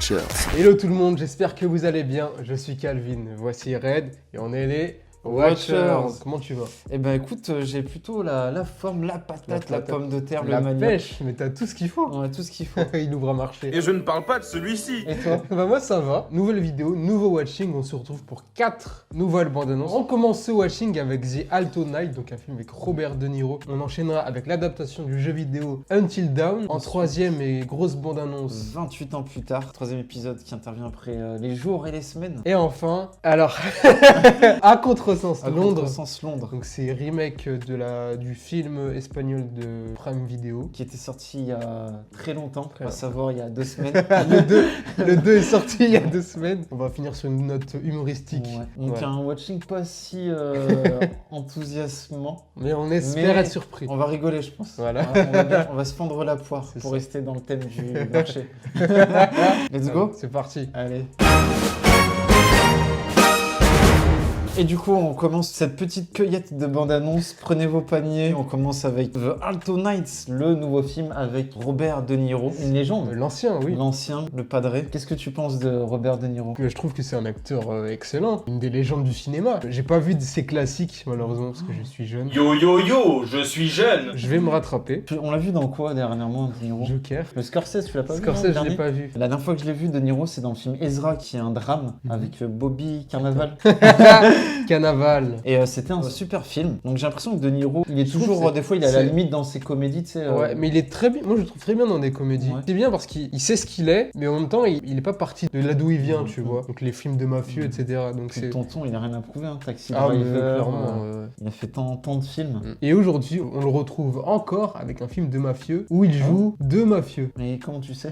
Watchers. Hello tout le monde, j'espère que vous allez bien. Je suis Calvin, voici Red et on est les Watchers. Comment tu vas? Eh ben écoute, j'ai plutôt la forme, la patate, la pomme de terre, la le manioc. pêche, mais t'as tout ce qu'il faut. On a tout ce qu'il faut. Il ouvre un marché. Et je ne parle pas de celui-ci. Et toi? Bah moi ça va, nouvelle vidéo, nouveau watching, on se retrouve pour 4 nouvelles bandes annonces. On commence ce watching avec The Alto Night, donc un film avec Robert De Niro. On enchaînera avec l'adaptation du jeu vidéo Until Dawn, en troisième et grosse bande annonce. 28 ans plus tard, troisième épisode qui intervient après les jours et les semaines. Et enfin, alors, à contresens, Londres. Sens Londres. Donc c'est remake du film espagnol de Prime Video. Qui était sorti il y a très longtemps, à savoir il y a 2 semaines. le 2 est sorti il y a 2 semaines. On va finir sur une note humoristique. Ouais. Donc Ouais. un watching pas si enthousiasmant. Mais on espère Mais être surpris. On va rigoler, je pense. Voilà. On va se fendre la poire C'est pour ça. rester dans le thème du marché. Let's go. C'est parti. Allez. Et du coup, on commence cette petite cueillette de bande-annonce. Prenez vos paniers. On commence avec The Alto Nights, le nouveau film avec Robert De Niro, une légende. L'ancien, oui. L'ancien, le padré. Qu'est-ce que tu penses de Robert De Niro? Je trouve que c'est un acteur excellent, une des légendes du cinéma. J'ai pas vu de ses classiques malheureusement parce que je suis jeune. Yo yo yo, je suis jeune. Je vais me rattraper. On l'a vu dans quoi dernièrement, De Niro? Joker. Le Scorsese, tu l'as pas vu? Scorsese, non, le je l'ai dernier pas vu. La dernière fois que je l'ai vu, De Niro, c'est dans le film Ezra, qui est un drame avec Bobby Carnaval. Carnaval. Et c'était un super film. Donc j'ai l'impression que De Niro, il est Je trouve toujours, que des fois, il est à la c'est- limite dans ses comédies, tu sais. Ouais, mais il est très bien. Moi, je le trouve très bien dans des comédies. Ouais. C'est bien parce qu'il sait ce qu'il est, mais en même temps, il est pas parti de là d'où il vient, tu vois. Donc les films de mafieux, etc. Donc Puis c'est. Tonton, il a rien à prouver, hein. Taxi Ah, mais Driver. clairement. Il a fait tant de films. Et aujourd'hui, on le retrouve encore avec un film de mafieux où il joue deux mafieux. Mais comment tu sais?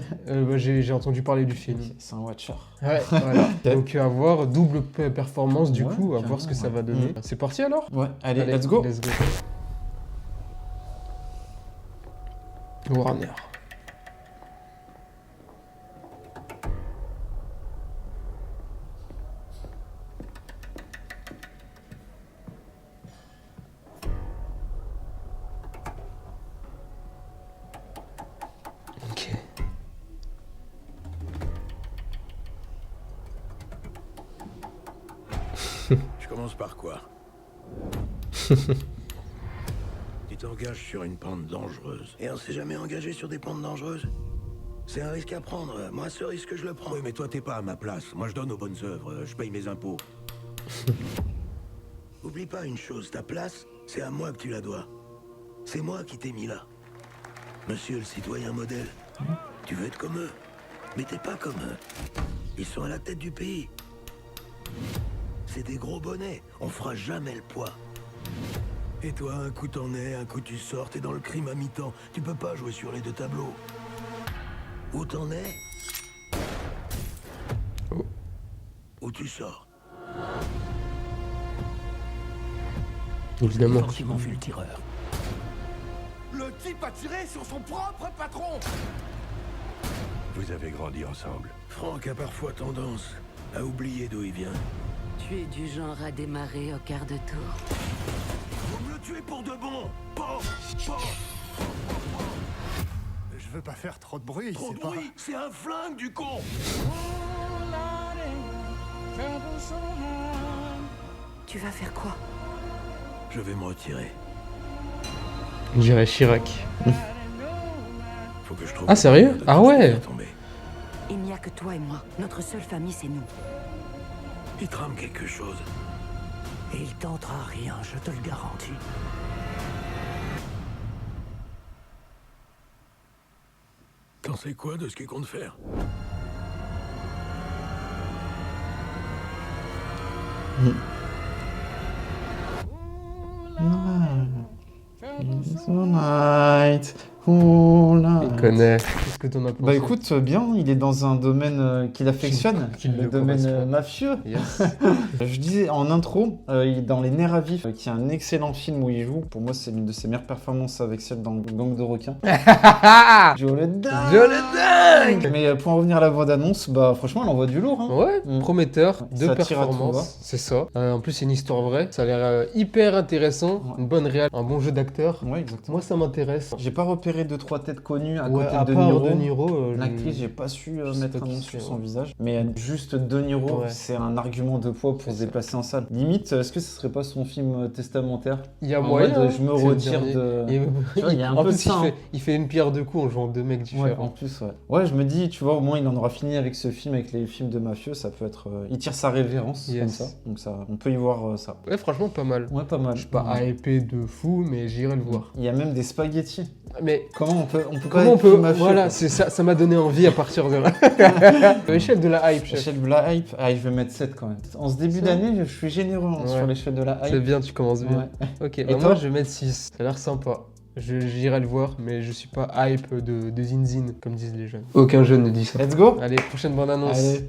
J'ai entendu parler du film. C'est un watcher. Ouais, voilà. Donc à voir double performance du Ouais, coup, à carrément, voir ce que ça ouais. va donner. C'est parti alors? Ouais, allez, let's go. Let's go. Warner. Ok. Je commence par quoi? Tu t'engages sur une pente dangereuse. Et on s'est jamais engagé sur des pentes dangereuses? C'est un risque à prendre. Moi, ce risque, je le prends. Oui, mais toi, t'es pas à ma place. Moi, je donne aux bonnes œuvres. Je paye mes impôts. Oublie pas une chose. Ta place, c'est à moi que tu la dois. C'est moi qui t'ai mis là. Monsieur le citoyen modèle. Tu veux être comme eux. Mais t'es pas comme eux. Ils sont à la tête du pays. C'est des gros bonnets, on fera jamais le poids. Et toi, un coup t'en es, un coup tu sors, t'es dans le crime à mi-temps. Tu peux pas jouer sur les deux tableaux. Où t'en es? Oh. Où tu sors? Évidemment. Gentiment vu le tireur. Le type a tiré sur son propre patron. Vous avez grandi ensemble. Franck a parfois tendance à oublier d'où il vient. Tu es du genre à démarrer au quart de tour. Vous me le tuez pour de bon. Bon. Je veux pas faire trop de bruit, Trop de c'est pas... bruit, c'est un flingue du con. Tu vas faire quoi? Je vais me retirer. Je dirais Chirac. Faut que je trouve. Ah, sérieux? de Ah ouais. faire tomber. Il n'y a que toi et moi. Notre seule famille, c'est nous. Il trame quelque chose. Et il tentera rien, je te le garantis. T'en sais quoi de ce qu'il compte faire? It's all night. Oh là. Il connaît. Qu'est-ce que t'en as pensé? Bah écoute, bien, il est dans un domaine qu'il affectionne, Qui le le domaine correspond. mafieux. Yes. Je disais en intro, il est dans Les Nerfs à vif, qui est un excellent film où il joue. Pour moi, c'est l'une de ses meilleures performances avec celle dans Gang de requins. Joe le dingue. Joe le dingue. Mais pour en revenir à la bande-annonce, bah franchement, elle envoie du lourd. Hein. Ouais, Mm. prometteur, de Ça tire à tout va. performance, c'est ça. En plus, c'est une histoire vraie, ça a l'air hyper intéressant, Ouais. une bonne réal, un bon jeu d'acteur. Ouais, exactement. Moi, ça m'intéresse. J'ai pas repéré intégré 2-3 têtes connues à Ouais, côté à de part Niro. De Niro, L'actrice, j'ai pas su je sais mettre pas un qui nom c'est, sur son ouais. visage. Mais juste De Niro, Ouais. c'est un argument de poids pour se déplacer en salle. Limite, est-ce que ce serait pas son film testamentaire? Il y a En moyen. mode, hein. je me C'est le retire dernier. de... Et- Tu vois, il y a un en peu de plus, ça, hein. il fait une pierre deux coups en jouant deux mecs Ouais, en différents. plus, ouais. Ouais, je me dis, tu vois, au moins il en aura fini avec ce film, avec les films de mafieux, ça peut être... il tire sa révérence, Yes. comme ça. Donc ça, on peut y voir ça. Ouais, franchement, pas mal. Ouais, pas mal. Je suis pas hypé de fou, mais j'irai le voir. Il y a même des spaghettis. Mais Comment on peut pas comment on être peut... plus mafieux, Voilà, quoi. c'est ça, ça m'a donné envie à partir de là. L'échelle de la hype, chef. L'échelle de la hype, je vais mettre 7 quand même. En ce début Ça d'année, je suis généreux Ouais. sur l'échelle de la C'est hype. bien, tu commences bien. Ouais. Ok, Et bah toi moi je vais mettre 6. Ça a l'air sympa. J'irai le voir, mais je suis pas hype de Zinzin, comme disent les jeunes. Aucun jeune ne dit ça. Let's go. Allez, prochaine bande-annonce. Allez.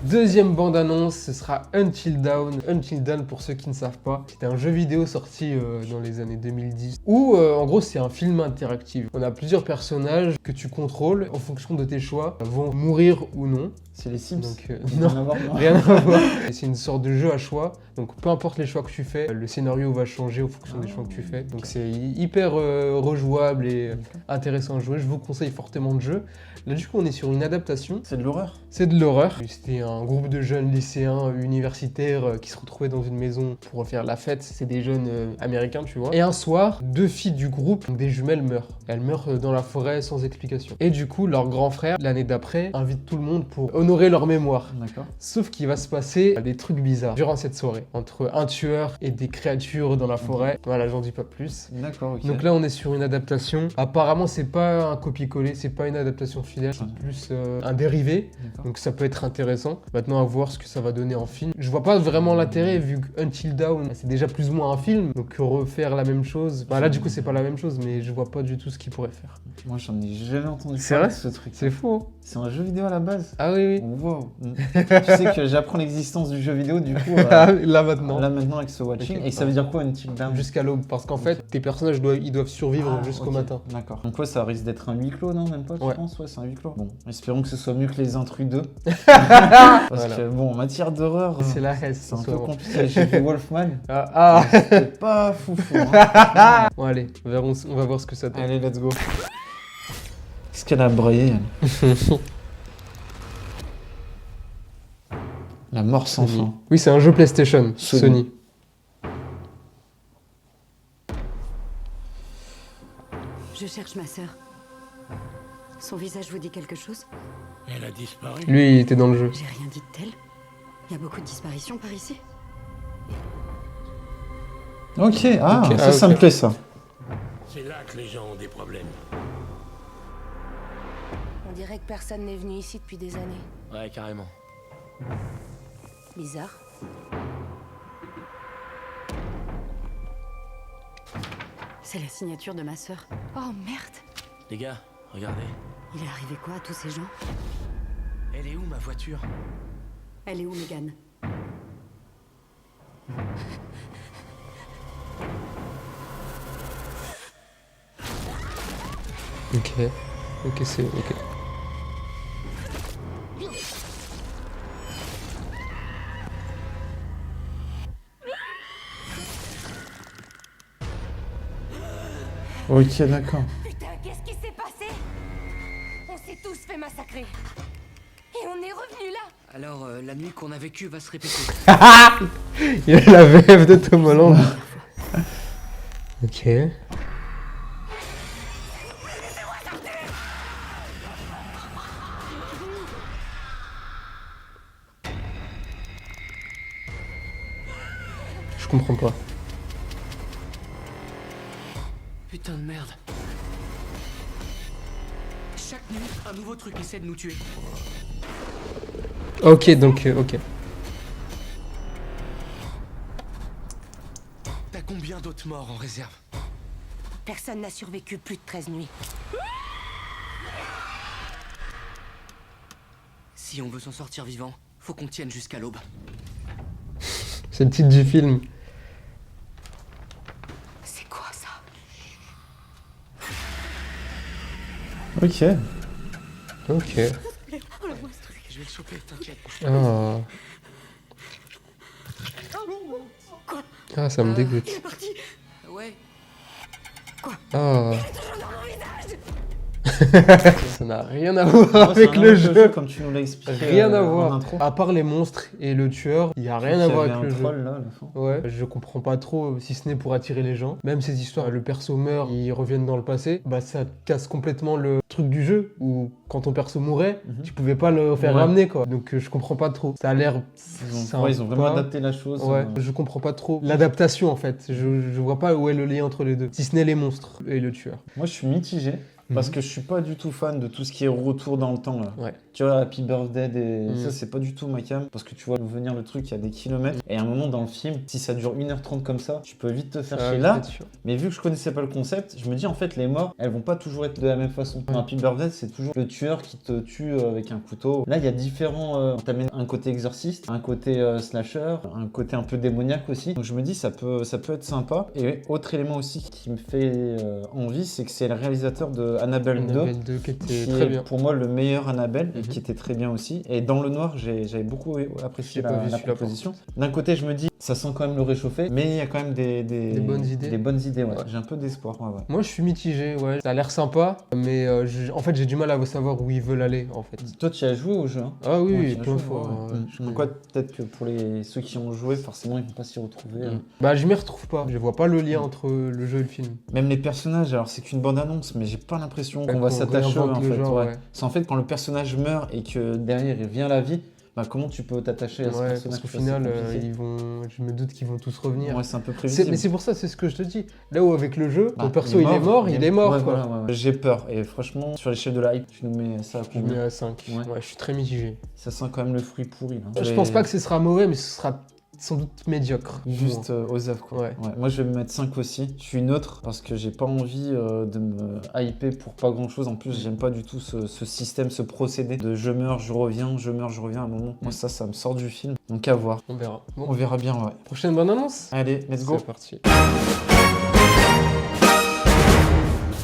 Deuxième bande-annonce, ce sera Until Dawn. Until Dawn, pour ceux qui ne savent pas, c'était un jeu vidéo sorti dans les années 2010 où, en gros, c'est un film interactif. On a plusieurs personnages que tu contrôles en fonction de tes choix, vont mourir ou non. C'est les Sims. Donc, Rien non, à voir, non. rien à voir. Et c'est une sorte de jeu à choix. Donc, peu importe les choix que tu fais, le scénario va changer en fonction des choix que tu fais. Donc, c'est hyper rejouable et intéressant à jouer. Je vous conseille fortement le jeu. Là, du coup, on est sur une adaptation. C'est de l'horreur. C'est de l'horreur. C'était un groupe de jeunes lycéens universitaires qui se retrouvaient dans une maison pour faire la fête. C'est des jeunes américains, tu vois. Et un soir, deux filles du groupe, donc des jumelles, meurent. Elles meurent dans la forêt sans explication. Et du coup, leur grand frère, l'année d'après, invite tout le monde pour honorer leur mémoire. D'accord. Sauf qu'il va se passer des trucs bizarres durant cette soirée. Entre un tueur et des créatures dans la forêt. Voilà, j'en dis pas plus. D'accord, ok. Donc là, on est sur une adaptation. Apparemment, c'est pas un copier-coller, c'est pas une adaptation fidèle, c'est plus un dérivé. D'accord. Donc ça peut être intéressant. Maintenant, à voir ce que ça va donner en film. Je vois pas vraiment l'intérêt vu que Until Dawn, c'est déjà plus ou moins un film. Donc refaire la même chose. Bah là, du coup, c'est pas la même chose, mais je vois pas du tout ce qu'il pourrait faire. Moi, j'en ai jamais entendu C'est parler vrai de ce truc. C'est fou, hein? C'est un jeu vidéo à la base. Ah oui, oui. Wow. Tu sais que j'apprends l'existence du jeu vidéo, du coup. Là maintenant. Là maintenant avec ce watching. Ok. Et ça veut dire quoi Until Dawn? Jusqu'à l'aube. Parce qu'en fait, tes personnages ils doivent survivre jusqu'au ok. matin. D'accord. Donc ouais, ça risque d'être un huis clos, non? Même pas, tu Ouais. penses? Ouais, c'est un huis clos. Bon, espérons que ce soit mieux que les Intrus 2. Parce Voilà. que bon, en matière d'horreur, C'est la haine. c'est un peu compliqué. J'ai fait Wolfman. Ah. C'était pas foufou. Hein. Bon, allez, on va voir ce que ça donne. Allez, let's go. Qu'est-ce qu'elle a braillé, elle? La mort sans fin. Oui, c'est un jeu PlayStation, Sony. Je cherche ma sœur. Son visage vous dit quelque chose? Elle a disparu. Lui, il était dans le jeu. J'ai rien dit de tel. Il y a beaucoup de disparitions par ici. Ok, Ok, ça ok. me plaît ça. C'est là que les gens ont des problèmes. On dirait que personne n'est venu ici depuis des années. Ouais, carrément. Bizarre. C'est la signature de ma sœur. Oh merde. Les gars, regardez. Il est arrivé quoi à tous ces gens? Elle est où ma voiture? Elle est où, Megan? Ok. Ok, c'est ok. Ok, d'accord. Putain, qu'est-ce qui s'est passé? On s'est tous fait massacrer. Et on est revenu là. Alors, la nuit qu'on a vécue va se répéter. Il y a la VF de Tom Holland. Ok. Je comprends pas. Putain de merde. Chaque nuit, un nouveau truc essaie de nous tuer. Ok, donc, ok. T'as combien d'autres morts en réserve? Personne n'a survécu plus de 13 nuits. Si on veut s'en sortir vivant, faut qu'on tienne jusqu'à l'aube. C'est le titre du film. C'est quoi ça? Ok. Ok. Je vais le choper, t'inquiète. Ah. Ah, ça me dégoûte. Ouais, quoi. Ah. Toujours dans mon visage. Ça n'a rien à voir Moi, c'est avec un le autre jeu. comme tu nous l'as expliqué. Rien à en voir. intro. À part les monstres et le tueur, il y a rien Il y à voir avait avec un le troll jeu. là à la fin. Ouais, je comprends pas trop, si ce n'est pour attirer les gens. Même ces histoires, le perso meurt, ils reviennent dans le passé, bah ça casse complètement le truc du jeu, où quand ton perso mourait, tu pouvais pas le faire Ouais. ramener quoi. Donc je comprends pas trop. Ça a l'air... Ils ont vraiment adapté la chose. Ouais, je comprends pas trop l'adaptation en fait. Je vois pas où est le lien entre les deux. Si ce n'est les monstres et le tueur. Moi, je suis mitigé. Parce que je suis pas du tout fan de tout ce qui est retour dans le temps là. Ouais. Tu vois, Happy Birthday et ça, c'est pas du tout ma cam. Parce que tu vois venir le truc, il y a des kilomètres. Et à un moment dans le film, si ça dure 1h30 comme ça, tu peux vite te faire chier là. Mais vu que je connaissais pas le concept, je me dis en fait, les morts, elles vont pas toujours être de la même façon. Dans Happy Birthday, c'est toujours le tueur qui te tue avec un couteau. Là, il y a différents. On t'amène un côté exorciste, un côté slasher, un côté un peu démoniaque aussi. Donc je me dis, ça peut être sympa. Et autre élément aussi qui me fait envie, c'est que c'est le réalisateur de Annabelle 2. Annabelle 2 qui était Qui très est bien. pour moi le meilleur Annabelle et qui était très bien aussi. Et dans le noir, j'avais beaucoup apprécié J'ai pas vu la celui-là, proposition. D'un côté, je me dis, ça sent quand même le réchauffer, mais il y a quand même des bonnes idées. Des bonnes idées, ouais. Ouais. J'ai un peu d'espoir. Ouais, ouais. Moi je suis mitigé, ouais. Ça a l'air sympa, mais en fait j'ai du mal à savoir où ils veulent aller en fait. Toi, tu as joué au jeu, hein? Ah oui, Ouais, oui, tu as plein de joué, fois. ouais. ouais. Donc quoi, peut-être que pour ceux qui ont joué, forcément, ils vont pas s'y retrouver. Bah je m'y retrouve pas. Je vois pas le lien entre le jeu et le film. Même les personnages, alors c'est qu'une bande-annonce, mais j'ai pas l'impression qu'on Qu'on va s'attacher en réinvente le fait. genre, Ouais. ouais. C'est en fait quand le personnage meurt et que derrière il revient à la vie, bah comment tu peux t'attacher à ce Ouais, personnage? parce qu'au Tu vois, c'est final, compliqué. je me doute qu'ils vont tous revenir. Ouais, c'est un peu prévisible. Mais c'est pour ça, c'est ce que je te dis. Là où avec le jeu, Bah, ton perso il est mort, il est mort Ouais, quoi. voilà, ouais, ouais. J'ai peur et franchement, sur l'échelle de la hype, tu nous mets ça à Je mets combien? à 5. Ouais. Ouais, je suis très mitigé. Ça sent quand même le fruit pourri là. Je pense pas que ce sera mauvais, mais ce sera sans doute médiocre. Juste aux œuvres quoi. Ouais. Moi je vais me mettre 5 aussi. Je suis neutre parce que j'ai pas envie de me hyper pour pas grand chose. En plus j'aime pas du tout ce système, ce procédé de je meurs, je reviens, je meurs, je reviens à un moment. Moi ça me sort du film. Donc à voir. On verra. Bon, On verra bien, ouais. prochaine bonne annonce. Allez, let's go. C'est parti.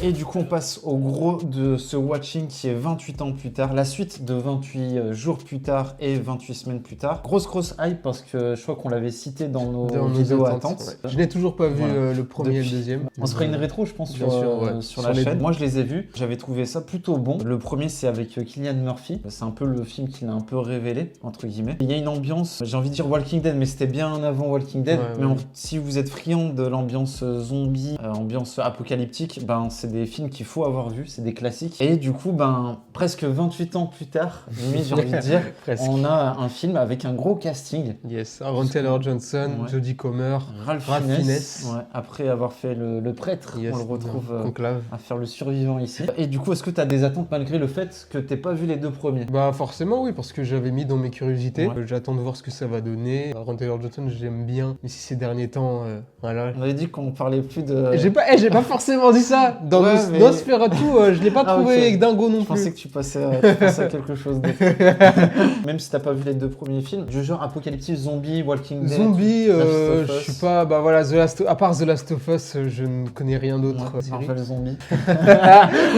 Et du coup, on passe au gros de ce watching qui est 28 ans plus tard, la suite de 28 jours plus tard et 28 semaines plus tard. Grosse hype parce que je crois qu'on l'avait cité dans nos vidéos attentes. Ouais. Je n'ai toujours pas vu Voilà. le premier et le deuxième. On se fera une rétro, je pense, Bien sûr, sur sur la les chaîne. deux. Moi, je les ai vus. J'avais trouvé ça plutôt bon. Le premier, c'est avec Cillian Murphy. C'est un peu le film qui l'a un peu révélé, entre guillemets. Il y a une ambiance, j'ai envie de dire Walking Dead, mais c'était bien avant Walking Dead. Ouais, mais ouais. si vous êtes friand de l'ambiance zombie, ambiance apocalyptique, ben, c'est des films qu'il faut avoir vus. C'est des classiques. Et du coup, ben, presque 28 ans plus tard, limite, j'ai envie de dire, Presque. on a un film avec un gros casting. Yes, Aaron Taylor Johnson, Ouais. Jodie Comer, Ralph Ralph Fiennes, Fiennes. ouais, après avoir fait le prêtre, Yes, on le retrouve Conclave. à faire le survivant ici. Et du coup, est-ce que tu as des attentes malgré le fait que t'aies pas vu les deux premiers? Bah forcément oui, parce que j'avais mis dans mes curiosités. Ouais. J'attends de voir ce que ça va donner. Aaron Taylor Johnson, j'aime bien, mais si ces derniers temps, voilà. On avait dit qu'on parlait plus de... J'ai pas forcément dit ça. Dans Ouais, mais- Nosferatu, je l'ai pas Ah, trouvé ok. dingo non Je pensais plus. que tu pensais à quelque chose d'autre. Même si t'as pas vu les deux premiers films, du genre apocalyptique, zombie, Walking Dead... Zombie, Last of je Us. suis pas. Bah voilà, à part The Last of Us, je ne connais rien d'autre. Ouais, série. Marvel Zombie.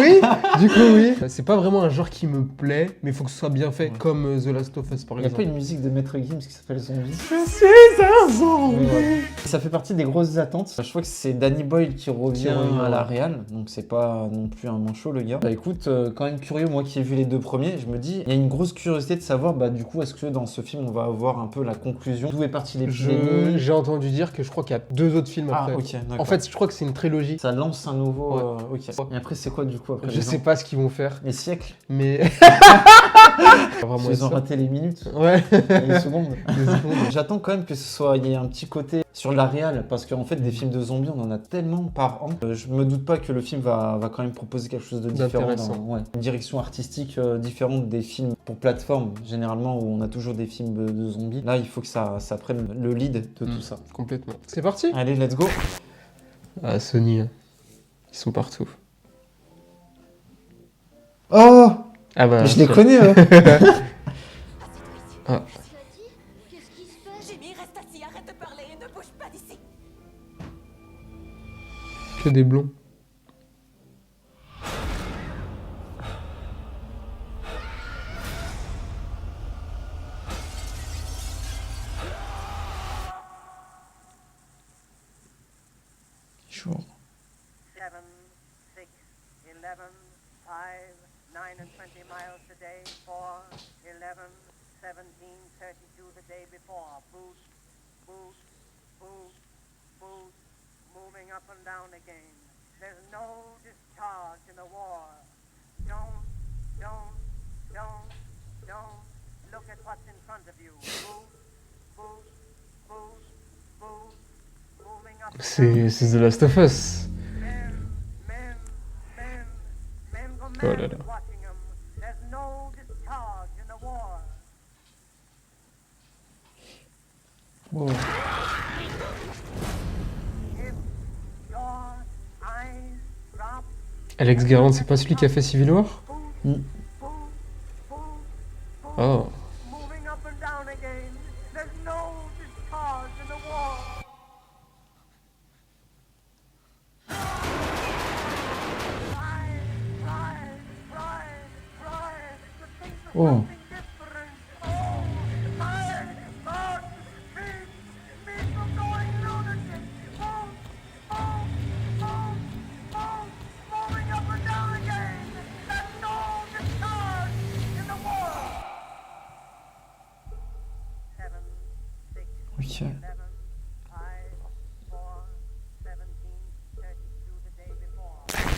Oui, du coup oui. C'est pas vraiment un genre qui me plaît, mais il faut que ce soit bien fait, comme The Last of Us par Il y a exemple. pas une musique de Maître Gims qui s'appelle Zombie? Je suis un zombie. Mais ouais. Ça fait partie des grosses attentes. Je crois que c'est Danny Boyle qui revient à la réal, donc c'est pas non plus un manchot le gars. Bah écoute, quand même curieux, moi qui ai vu les deux premiers, je me dis, il y a une grosse curiosité de savoir, bah du coup, est-ce que dans ce film on va avoir un peu la conclusion, d'où est partie l'épidémie? J'ai entendu dire que je crois qu'il y a 2 autres films Ah après. ok, d'accord. En fait, je crois que c'est une trilogie. ça lance un nouveau... Ouais. ok. Et après c'est quoi du coup après Je les sais ans? pas ce qu'ils vont faire, Les siècles? mais. Vraiment Ils ont ça. raté les minutes, Ouais. les secondes. Des secondes. J'attends quand même que il y ait un petit côté sur la réal, parce qu'en fait des films de zombies on en a tellement par an. Je me doute pas que le film va quand même proposer quelque chose de différent, D'intéressant. une direction artistique différente des films pour plateforme généralement où on a toujours des films de zombies. Là il faut que ça prenne le lead de tout ça. Complètement. C'est parti. Allez, let's go. Ah, Sony, hein. Ils sont partout. Oh, Ah bah. je les connais. Ah. Qu'est-ce qui se passe? Jimmy, reste assis, arrête de parler et ne bouge pas d'ici. Que des blonds. Chaud. 7 C'est The Last of Us. Oh là là. Oh. Alex Garland, c'est pas celui qui a fait Civil War? Oh. Oh. Ok.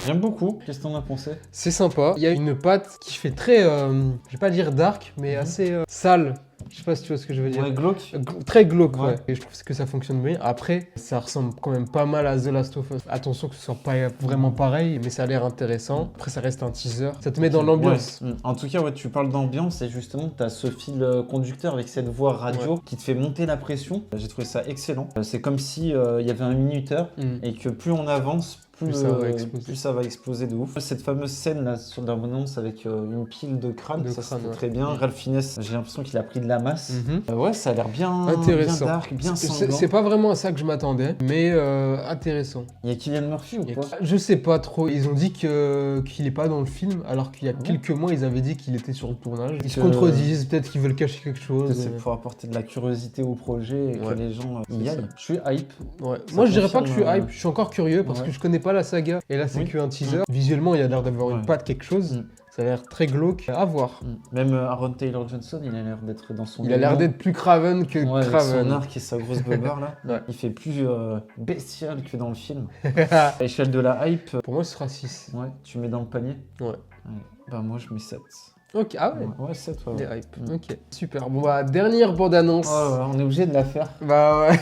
J'aime beaucoup. Qu'est-ce que t'en as pensé? C'est sympa. Il y a une patte qui fait très, je vais pas dire dark, mais assez sale. Je sais pas si tu vois ce que je veux dire. Ouais, glauque. Très glauque, Ouais. ouais. Et je trouve que ça fonctionne bien. Après, ça ressemble quand même pas mal à The Last of Us. Attention que ce soit pas vraiment pareil, mais ça a l'air intéressant. Après, ça reste un teaser. Ça te met dans l'ambiance. Ouais. En tout cas, ouais, tu parles d'ambiance et justement, tu as ce fil conducteur avec cette voix radio qui te fait monter la pression. J'ai trouvé ça excellent. C'est comme si il y avait un minuteur et que plus on avance, plus ça va exploser de ouf. Cette fameuse scène là sur l'abondance avec une pile de crânes, ça c'était très bien. Ralph Fiennes, j'ai l'impression qu'il a pris de la masse. Ouais, ça a l'air bien intéressant. Bien dark, bien sanglant. C'est pas vraiment à ça que je m'attendais, mais intéressant. Il y a Cillian Murphy ou pas? Je sais pas trop. Ils ont dit qu'il est pas dans le film, alors qu'il y a quelques mois, ils avaient dit qu'il était sur le tournage. Ils se contredisent, peut-être qu'ils veulent cacher quelque chose. C'est pour apporter de la curiosité au projet et que les gens y aillent. Je suis hype. Ouais. Moi, je dirais pas que je suis hype, je suis encore curieux parce que je connais pas la saga. Et là, c'est qu'un teaser. Visuellement, il y a l'air d'avoir une patte, quelque chose. Ça a l'air très glauque. À voir. Même Aaron Taylor Johnson, il a l'air d'être dans son. Il a l'air d'être plus Craven que Craven. Craven. Son arc et sa grosse beubare là. Il fait plus bestial que dans le film. À l'échelle de la hype. Pour moi, ce sera 6. Ouais, tu mets dans le panier? Ouais. Bah, moi, je mets 7. Ok, ah ouais. Ouais, 7, ouais. Des hype. Ok, super. Bon, bah, dernière bande-annonce. Oh, on est obligé de la faire. Bah ouais.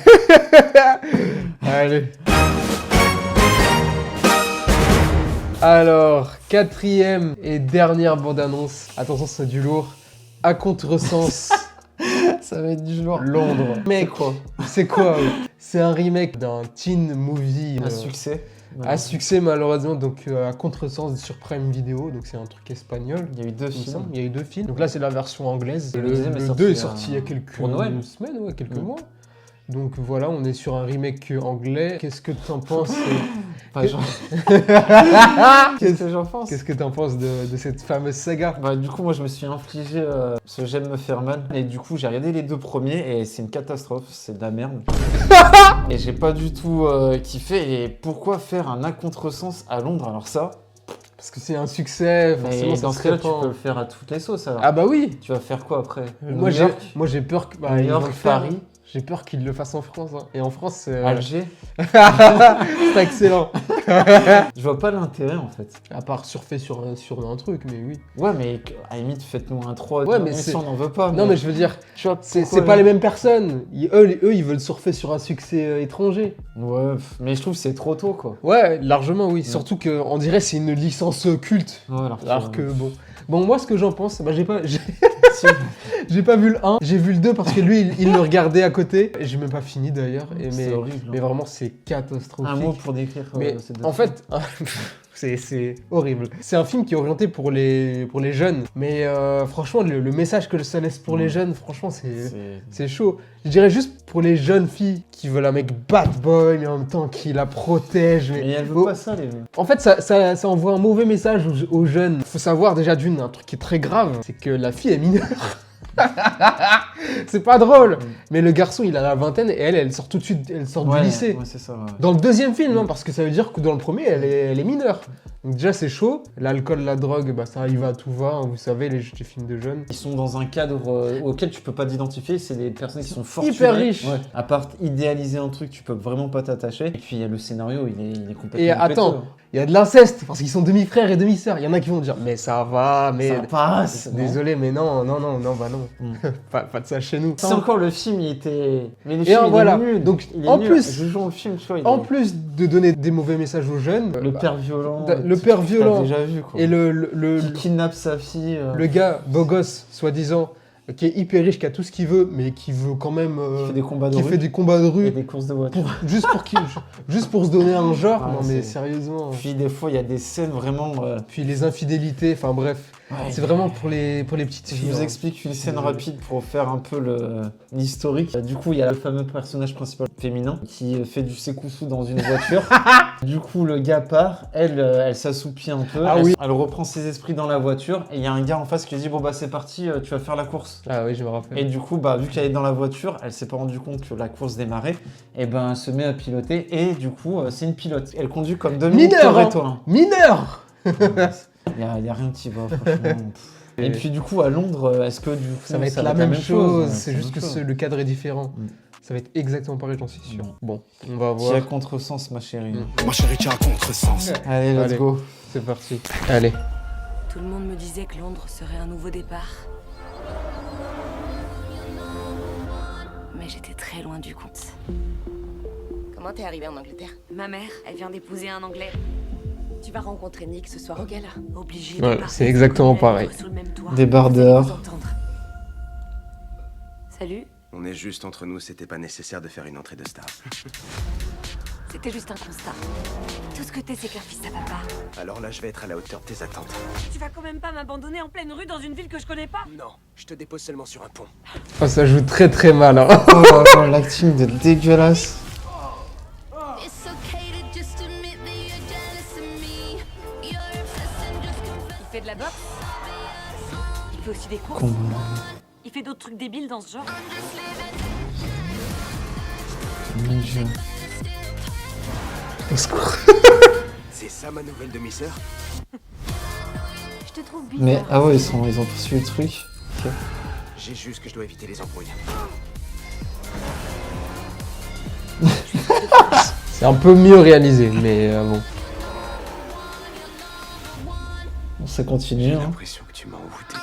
Allez. Alors, quatrième et dernière bande-annonce. Attention, c'est du lourd. À contresens. Ça va être du lourd. Londres. Mec, c'est quoi? C'est un remake d'un teen movie. Un succès. À succès, malheureusement, donc à contresens sur Prime Video. Donc c'est un truc espagnol. Il y a eu 2 films. Il y a eu 2 films. Donc là, c'est la version anglaise. Et le 2 est sorti il y a quelques semaines, quelques mois. Donc voilà, on est sur un remake anglais. Qu'est-ce que t'en penses? Qu'est-ce que j'en pense? Qu'est-ce que t'en penses de cette fameuse saga? Bah du coup, moi je me suis infligé ce j'aime me faire mal. Et du coup, j'ai regardé les 2 premiers et c'est une catastrophe, c'est de la merde. Et j'ai pas du tout kiffé. Et pourquoi faire un à contresens à Londres? Alors ça... Parce que c'est un succès, forcément. Dans ce cas-là, tu peux le faire à toutes les sauces alors. Ah bah oui. Tu vas faire quoi après? Moi j'ai peur que... New York, Paris. J'ai peur qu'ils le fassent en France. Hein. Et en France, c'est... Alger. C'est excellent. Je vois pas l'intérêt en fait. À part surfer sur un truc, mais oui. Ouais, mais à la limite, faites-nous un 3. Ouais, mais si on n'en veut pas. Non, mais je veux dire, c'est pas les mêmes personnes. Eux, ils veulent surfer sur un succès étranger. Ouais, mais je trouve que c'est trop tôt quoi. Ouais, largement, oui. Surtout qu'on dirait que c'est une licence culte. Ouais, alors que bon. Bon, moi, ce que j'en pense, bah, j'ai pas vu le 1, j'ai vu le 2 parce que lui, il le regardait à côté. J'ai même pas fini d'ailleurs. C'est horrible. Mais vraiment, c'est catastrophique. Un mot pour décrire. Mais en fait, c'est horrible. C'est un film qui est orienté pour les jeunes. Mais franchement, le message que ça laisse pour les jeunes, franchement, c'est chaud. Je dirais juste pour les jeunes filles qui veulent un mec bad boy, mais en même temps qui la protège. Mais elles veulent pas ça, les mecs. En fait, ça envoie un mauvais message aux jeunes. Faut savoir déjà d'une, un truc qui est très grave, c'est que la fille est mineure. C'est pas drôle. Mais le garçon, il a la vingtaine et elle sort tout de suite, elle sort du lycée. Ouais, c'est ça. Ouais. Dans le deuxième film, hein, parce que ça veut dire que dans le premier, elle est mineure. Donc déjà c'est chaud, l'alcool, la drogue, bah ça arrive à tout va, hein, vous savez, les films de jeunes. Ils sont dans un cadre auquel tu peux pas t'identifier, c'est des personnes qui sont fortunées. Hyper riches. Ouais. À part idéaliser un truc, tu peux vraiment pas t'attacher. Et puis le scénario, il est complètement Et attends, péteux. il y a de l'inceste, parce qu'ils sont demi-frères et demi-sœurs. Il y en a qui vont dire, mais ça va, mais... Ça passe. Désolé, mais non, bah non. pas de ça chez nous. C'est encore le film, il était... Mais le Et film, il voilà, est nul. donc Il est en nul. plus... Je joue au film, tu vois. En plus de donner des mauvais messages aux jeunes, Le père violent. le père violent T'as déjà vu, quoi. et le Qui kidnappe sa fille. le gars beau gosse, soi-disant, qui est hyper riche, qui a tout ce qu'il veut, mais qui veut quand même... Qui fait des combats de qui rue. fait des combats de Et rue, des courses de voiture. juste pour se donner un genre. Ah, non mais c'est- sérieusement. Puis des fois, il y a des scènes vraiment... Puis les infidélités, enfin bref. Ouais. C'est vraiment pour les petites Je filles. vous hein. explique une scène Désolé. rapide pour faire un peu l'historique. Du coup, il y a le fameux personnage principal féminin qui fait du sékoussou dans une voiture. Du coup, le gars part, elle s'assoupit un peu, Ah elle, oui. elle reprend ses esprits dans la voiture et il y a un gars en face qui lui dit bon bah c'est parti, tu vas faire la course. Ah oui, je me rappelle. Et du coup, bah, vu qu'elle est dans la voiture, elle s'est pas rendu compte que la course démarrait, et ben elle se met à piloter et du coup, c'est une pilote. Elle conduit comme Dominique Mineur, hein. Toretto. hein. Mineur. Il y a rien qui va, franchement. Et puis du coup, à Londres, est-ce que du coup Ça va être la même chose, c'est la juste même que chose. le cadre est différent. Mm. Ça va être exactement pareil, j'en suis sûr. Mm. Bon, on va Qui a voir. contresens, ma chérie. Mm. Ma chérie, tu as un contresens. Allez, let's Allez. go. C'est parti. Allez. Tout le monde me disait que Londres serait un nouveau départ. Mais j'étais très loin du compte. Comment t'es arrivé en Angleterre? Ma mère, elle vient d'épouser un Anglais. Tu vas rencontrer Nick ce soir au gala. Obligée Ouais, de partir c'est exactement sous pareil. le même toit. Débardeur. Vous allez vous entendre. Salut, On est juste entre nous, c'était pas nécessaire de faire une entrée de star. c'était juste un constat. Tout ce que t'es, c'est qu'un fils, ça va pas. Alors là, je vais être à la hauteur de tes attentes. Tu vas quand même pas m'abandonner en pleine rue dans une ville que je connais pas? Non, je te dépose seulement sur un pont. Oh, ça joue très très mal. Hein. Oh, l'acting de dégueulasse. Il fait de la boxe. Il fait aussi des courses. Con. Il fait d'autres trucs débiles dans ce genre. Mon Dieu. Au secours. C'est ça ma nouvelle demi-sœur? Je te trouve bizarre. Mais ah ouais, ils ont poursuivi le truc. Ok. J'ai juste que je dois éviter les embrouilles. C'est un peu mieux réalisé, mais bon. Bon, ça continue. J'ai Hein. l'impression que tu m'as envoûté.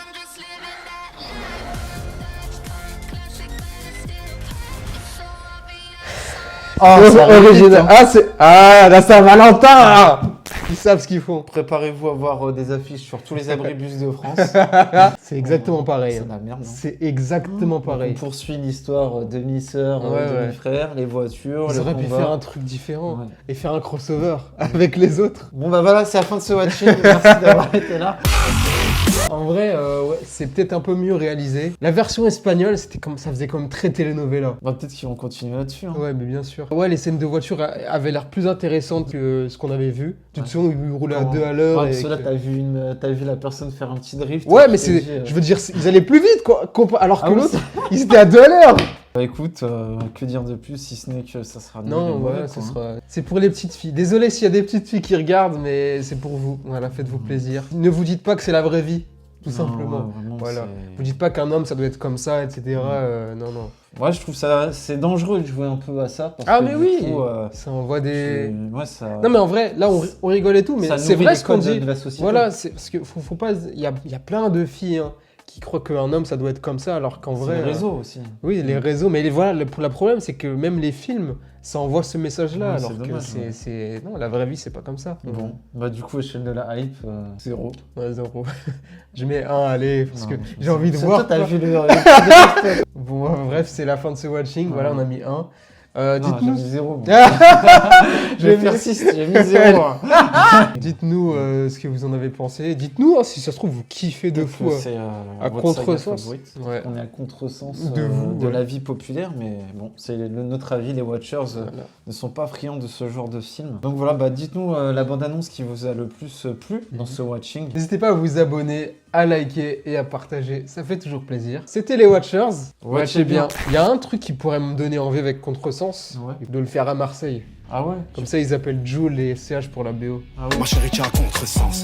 Ah, ça arrive vite, Original. hein. Ah, c'est. Ah, la Saint-Valentin là. Ils savent ce qu'ils font. Préparez-vous à voir des affiches sur tous les abribus de France. C'est exactement pareil. C'est hein. de la merde. hein. C'est exactement On pareil. poursuit l'histoire demi-sœur, Ouais, ouais. demi-frère, les voitures, Ils les auraient pu combats. faire un truc différent Ouais. et faire un crossover avec les autres. Bon bah voilà, c'est la fin de ce watching. Merci d'avoir été là. En vrai, ouais, c'est peut-être un peu mieux réalisé. La version espagnole, c'était comme ça faisait comme très telenovela. Bah peut-être qu'ils vont continuer là-dessus. Hein. Ouais, mais bien sûr. Ouais, les scènes de voiture avaient l'air plus intéressantes que ce qu'on avait vu. Tu te Ouais. souviens où ils roulaient à Comment- 2 à l'heure. Ouais, et parce que là, que- t'as vu la personne faire un petit drift. Ouais, et mais tu t'es c'est, dit, je veux dire, ils allaient plus vite, quoi, alors que Ah oui, l'autre, ils étaient à 2 à l'heure. Bah écoute, que dire de plus si ce n'est que ça sera nul et Non, mauvais, ouais, quoi, hein. c'est pour les petites filles. Désolé s'il y a des petites filles qui regardent, mais c'est pour vous. Voilà, faites-vous plaisir. Ne vous dites pas que c'est la vraie vie, tout Non, simplement. ouais, vraiment, Voilà. c'est- Vous dites pas qu'un homme, ça doit être comme ça, etc. Non, non. Ouais, je trouve ça c'est dangereux de jouer un peu à ça. Parce Ah, que mais du oui coup, Ça envoie des... ouais, ça... Non, mais en vrai, là, on rigole et tout, mais ça c'est nourrit vrai les ce qu'on codes dit. de la société. Voilà, c'est parce que faut pas... Il y a plein de filles hein, qui croient qu'un homme, ça doit être comme ça, alors qu'en C'est vrai... le réseau aussi. Oui, les réseaux, mais voilà, le problème, c'est que même les films, ça envoie ce message-là, Ouais, alors c'est que dommage, c'est... Non, la vraie vie, c'est pas comme ça. Bon, bah du coup, échelle de la hype, 0. Ouais, 0. Je mets 1, allez, parce que Non, j'ai envie de c'est voir. Toi, t'as quoi. vu le... Bon, bref, c'est la fin de ce watching, Ouais. voilà, on a mis 1. Non, j'ai Dites-nous... mis 0. Je J'ai vais mis- faire 6, j'ai mis 0. Dites-nous ce que vous en avez pensé. Dites-nous hein, si ça se trouve, vous kiffez de fou. C'est à votre contresens. saga favorite. Ouais. On est à contresens De vous, de ouais. la vie populaire, mais bon, c'est notre avis, les Watchers Voilà. ne sont pas friands de ce genre de film. Donc voilà, bah dites-nous la bande-annonce qui vous a le plus plu dans ce watching. N'hésitez pas à vous abonner, à liker et à partager, ça fait toujours plaisir. C'était les Watchers. Watchez bien. Il y a un truc qui pourrait me donner envie avec contresens, Ouais. de le faire à Marseille. Ah ouais? Comme ça, ils appellent Jules et CH pour la BO. Ah ouais. Ma chérie, tu as un contresens.